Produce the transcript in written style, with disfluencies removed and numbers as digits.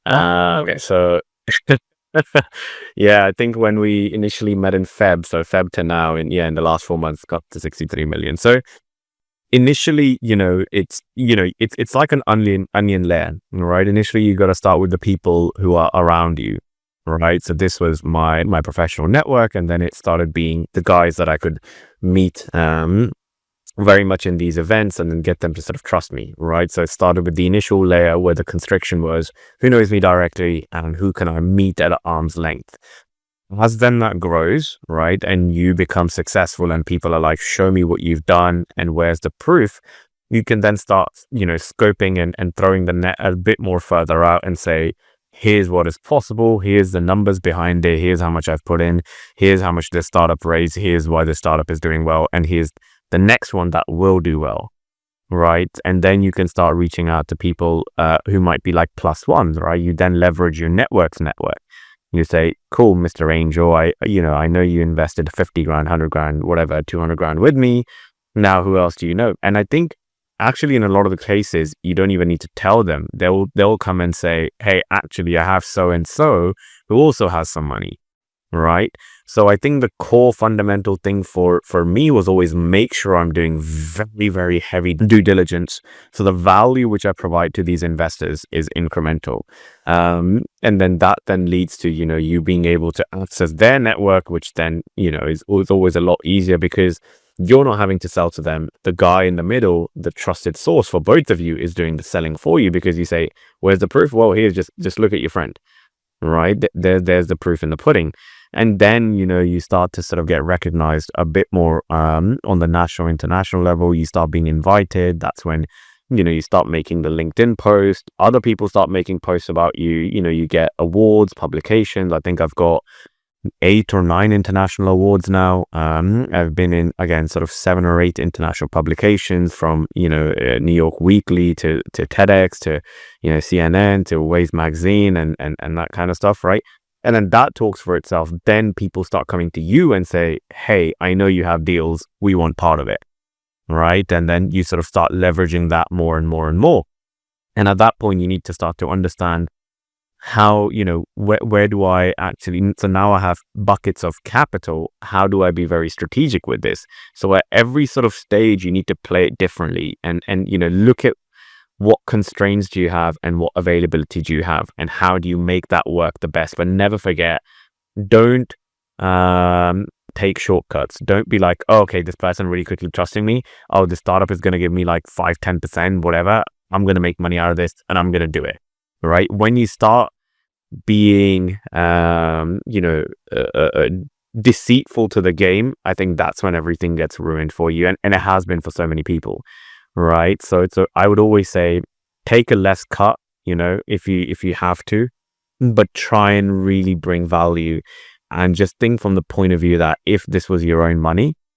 Okay, so yeah, I think when we initially met in Feb, so Feb to now, in the last 4 months, got to 63 million. So initially, it's like an onion layer, right? Initially, you got to start with the people who are around you, right? So this was my professional network, and then it started being the guys that I could meet. Very much in these events and then get them to sort of trust me, right? So it started with the initial layer where the constriction was who knows me directly and who can I meet at arm's length. As then that grows, right, and you become successful and people are like, show me what you've done and where's the proof, you can then start, scoping and throwing the net a bit more further out and say, here's what is possible, here's the numbers behind it, here's how much I've put in, here's how much this startup raised, here's why the startup is doing well, and here's the next one that will do well, right? And then you can start reaching out to people who might be like plus ones, right? You then leverage your network. You say, cool, Mr. Angel, I know you invested 50 grand, 100 grand, whatever, 200 grand with me. Now, who else do you know? And I think actually in a lot of the cases, you don't even need to tell them. They'll come and say, hey, actually, I have so-and-so who also has some money, right? So I think the core fundamental thing for me was always make sure I'm doing very, very heavy due diligence. So the value which I provide to these investors is incremental. And then that then leads to, you being able to access their network, which then, is always a lot easier because you're not having to sell to them. The guy in the middle, the trusted source for both of you, is doing the selling for you because you say, where's the proof? Well, here's just look at your friend, right? There's the proof in the pudding. And then, you start to sort of get recognized a bit more on the national, international level. You start being invited. That's when, you start making the LinkedIn post. Other people start making posts about you. You get awards, publications. I think I've got 8 or 9 international awards now. I've been in, again, sort of 7 or 8 international publications from, New York Weekly to TEDx to, CNN to Ways Magazine and that kind of stuff, right? And then that talks for itself. Then people start coming to you and say, hey, I know you have deals. We want part of it. Right. And then you sort of start leveraging that more and more and more. And at that point, you need to start to understand how, where do I actually, so now I have buckets of capital. How do I be very strategic with this? So at every sort of stage, you need to play it differently and look at what constraints do you have and what availability do you have and how do you make that work the best. But never forget, don't take shortcuts. Don't be like, oh, okay, this person really quickly trusting me. Oh, the startup is going to give me like 5-10%, whatever. I'm going to make money out of this and I'm going to do it. Right. When you start being, deceitful to the game, I think that's when everything gets ruined for you. And it has been for so many people. Right. So I would always say, take a less cut, if you have to, but try and really bring value and just think from the point of view that if this was your own money,